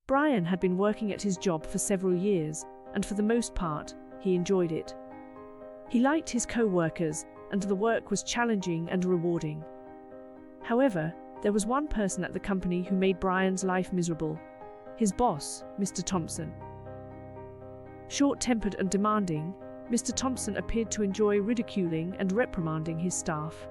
Brian had been working at his job for several years, and for the most part, he enjoyed it. He liked his co-workers, and the work was challenging and rewarding. However, there was one person at the company who made Brian's life miserable: his boss, Mr. Thompson. Short-tempered and demanding, Mr. Thompson appeared to enjoy ridiculing and reprimanding his staff.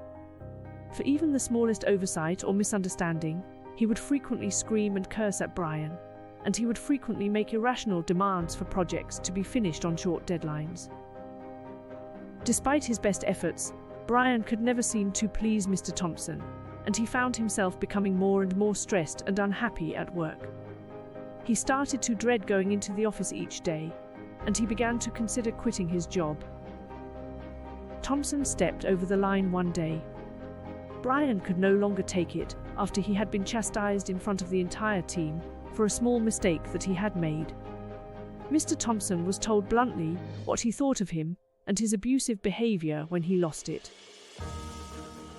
For even the smallest oversight or misunderstanding, he would frequently scream and curse at Brian, and he would frequently make irrational demands for projects to be finished on short deadlines. Despite his best efforts, Brian could never seem to please Mr. Thompson, and he found himself becoming more and more stressed and unhappy at work. He started to dread going into the office each day, and he began to consider quitting his job. Thompson stepped over the line one day. Brian could no longer take it after he had been chastised in front of the entire team for a small mistake that he had made. Mr. Thompson was told bluntly what he thought of him and his abusive behavior when he lost it.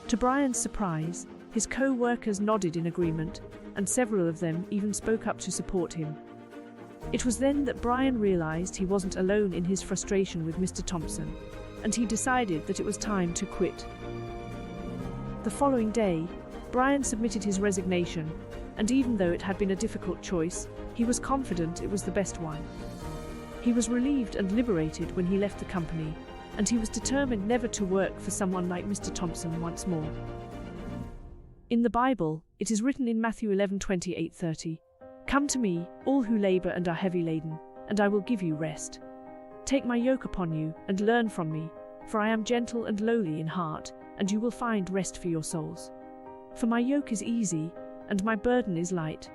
To Brian's surprise, his co-workers nodded in agreement, and several of them even spoke up to support him. It was then that Brian realized he wasn't alone in his frustration with Mr. Thompson, and he decided that it was time to quit. The following day, Brian submitted his resignation, and even though it had been a difficult choice, he was confident it was the best one. He was relieved and liberated when he left the company, and he was determined never to work for someone like Mr. Thompson once more. In the Bible, it is written in Matthew 11:28-30, "Come to me, all who labor and are heavy laden, and I will give you rest. Take my yoke upon you and learn from me, for I am gentle and lowly in heart, and you will find rest for your souls. For my yoke is easy, and my burden is light."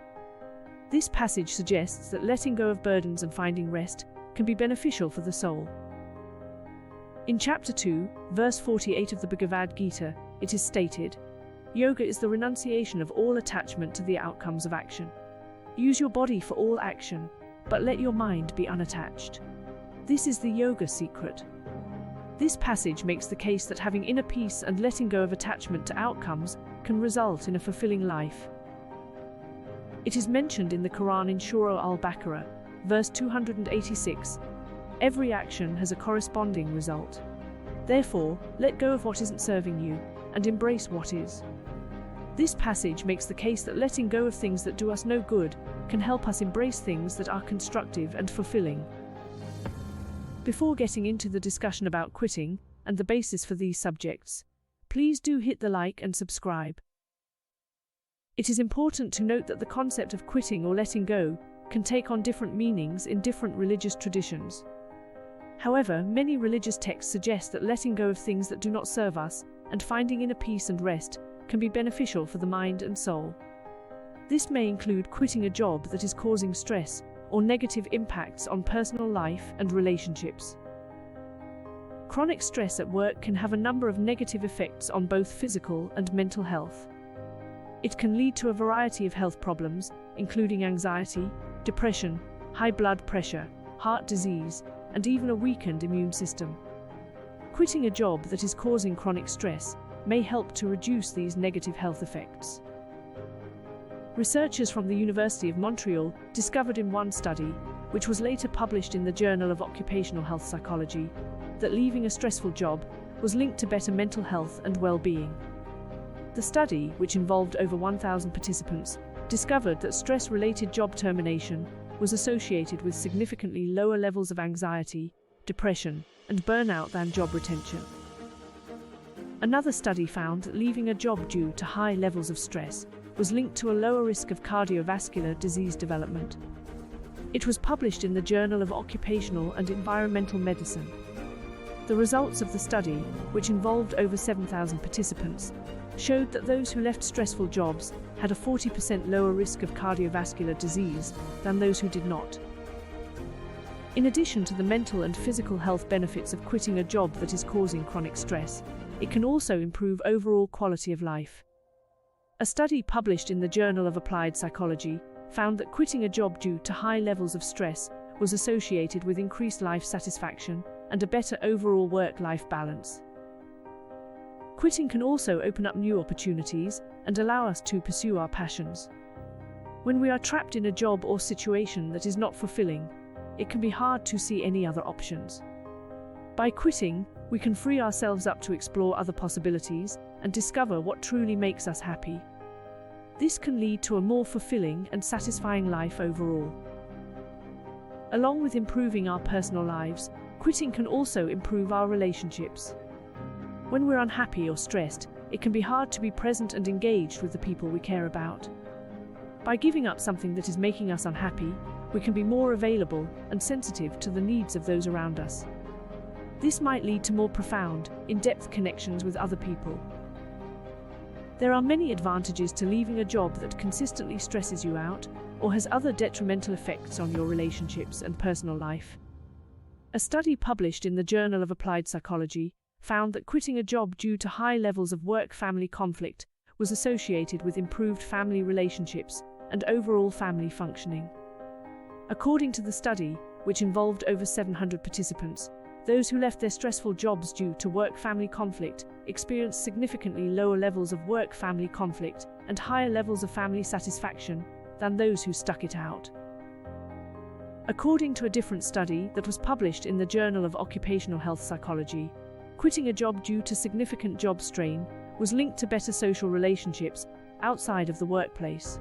This passage suggests that letting go of burdens and finding rest can be beneficial for the soul. In chapter 2, verse 48 of the Bhagavad Gita, it is stated, "Yoga is the renunciation of all attachment to the outcomes of action. Use your body for all action, but let your mind be unattached. This is the yoga secret." This passage makes the case that having inner peace and letting go of attachment to outcomes can result in a fulfilling life. It is mentioned in the Quran in Surah Al-Baqarah, verse 286, "Every action has a corresponding result. Therefore, let go of what isn't serving you, and embrace what is." This passage makes the case that letting go of things that do us no good can help us embrace things that are constructive and fulfilling. Before getting into the discussion about quitting and the basis for these subjects, please do hit the like and subscribe. It is important to note that the concept of quitting or letting go can take on different meanings in different religious traditions. However, many religious texts suggest that letting go of things that do not serve us and finding inner peace and rest can be beneficial for the mind and soul. This may include quitting a job that is causing stress or negative impacts on personal life and relationships. Chronic stress at work can have a number of negative effects on both physical and mental health. It can lead to a variety of health problems, including anxiety, depression, high blood pressure, heart disease, and even a weakened immune system. Quitting a job that is causing chronic stress may help to reduce these negative health effects. Researchers from the University of Montreal discovered in one study, which was later published in the Journal of Occupational Health Psychology, that leaving a stressful job was linked to better mental health and well-being. The study, which involved over 1,000 participants, discovered that stress-related job termination was associated with significantly lower levels of anxiety, depression, and burnout than job retention. Another study found that leaving a job due to high levels of stress was linked to a lower risk of cardiovascular disease development. It was published in the Journal of Occupational and Environmental Medicine. The results of the study, which involved over 7,000 participants, showed that those who left stressful jobs had a 40% lower risk of cardiovascular disease than those who did not. In addition to the mental and physical health benefits of quitting a job that is causing chronic stress, it can also improve overall quality of life. A study published in the Journal of Applied Psychology found that quitting a job due to high levels of stress was associated with increased life satisfaction and a better overall work-life balance. Quitting can also open up new opportunities and allow us to pursue our passions. When we are trapped in a job or situation that is not fulfilling, it can be hard to see any other options. By quitting, we can free ourselves up to explore other possibilities and discover what truly makes us happy. This can lead to a more fulfilling and satisfying life overall. Along with improving our personal lives, quitting can also improve our relationships. When we're unhappy or stressed, it can be hard to be present and engaged with the people we care about. By giving up something that is making us unhappy, we can be more available and sensitive to the needs of those around us. This might lead to more profound, in-depth connections with other people. There are many advantages to leaving a job that consistently stresses you out or has other detrimental effects on your relationships and personal life. A study published in the Journal of Applied Psychology found that quitting a job due to high levels of work-family conflict was associated with improved family relationships and overall family functioning. According to the study, which involved over 700 participants, those who left their stressful jobs due to work-family conflict experienced significantly lower levels of work-family conflict and higher levels of family satisfaction than those who stuck it out. According to a different study that was published in the Journal of Occupational Health Psychology, quitting a job due to significant job strain was linked to better social relationships outside of the workplace.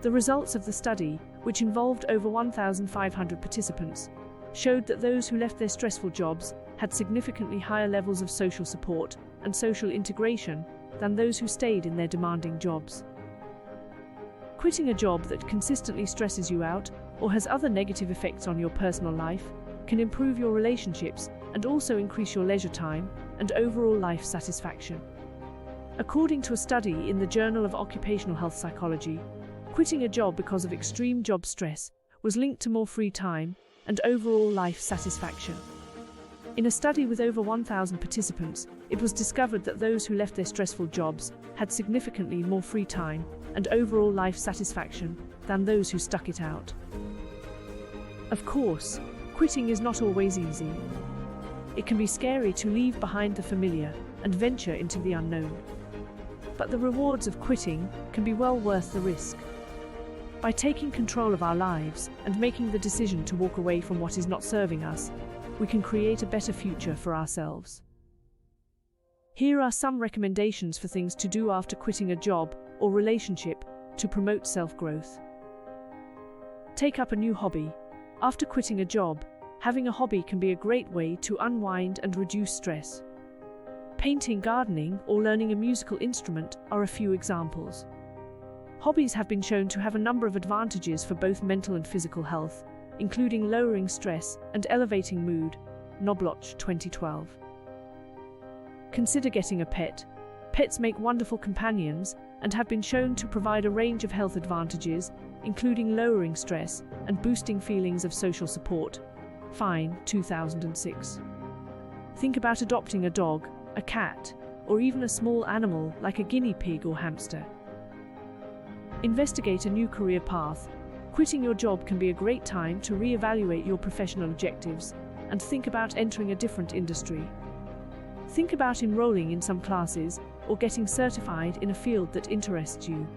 The results of the study, which involved over 1,500 participants, showed that those who left their stressful jobs had significantly higher levels of social support and social integration than those who stayed in their demanding jobs. Quitting a job that consistently stresses you out or has other negative effects on your personal life can improve your relationships and also increase your leisure time and overall life satisfaction. According to a study in the Journal of Occupational Health Psychology, quitting a job because of extreme job stress was linked to more free time and overall life satisfaction. In a study with over 1,000 participants, it was discovered that those who left their stressful jobs had significantly more free time and overall life satisfaction than those who stuck it out. Of course, quitting is not always easy. It can be scary to leave behind the familiar and venture into the unknown. But the rewards of quitting can be well worth the risk. By taking control of our lives and making the decision to walk away from what is not serving us, we can create a better future for ourselves. Here are some recommendations for things to do after quitting a job or relationship to promote self-growth. Take up a new hobby. After quitting a job, having a hobby can be a great way to unwind and reduce stress. Painting, gardening, or learning a musical instrument are a few examples. Hobbies have been shown to have a number of advantages for both mental and physical health, including lowering stress and elevating mood. Knobloch, 2012. Consider getting a pet. Pets make wonderful companions and have been shown to provide a range of health advantages, including lowering stress and boosting feelings of social support. Fine, 2006. Think about adopting a dog, a cat, or even a small animal like a guinea pig or hamster. Investigate a new career path. Quitting your job can be a great time to reevaluate your professional objectives and think about entering a different industry. Think about enrolling in some classes or getting certified in a field that interests you.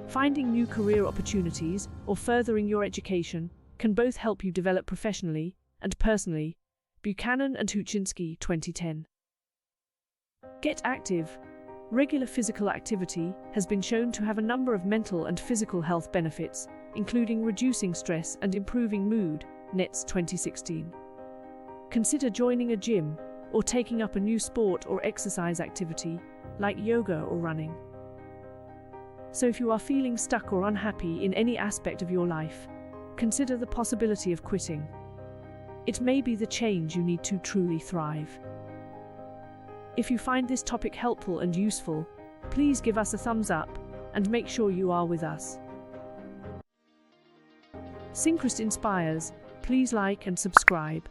Finding new career opportunities or furthering your education can both help you develop professionally and personally. Buchanan and Huczynski, 2010. Get active. Regular physical activity has been shown to have a number of mental and physical health benefits, including reducing stress and improving mood. Nets, 2016. Consider joining a gym or taking up a new sport or exercise activity, like yoga or running. So if you are feeling stuck or unhappy in any aspect of your life, consider the possibility of quitting. It may be the change you need to truly thrive. If you find this topic helpful and useful, please give us a thumbs up and make sure you are with us. Syncrest inspires. Please like and subscribe.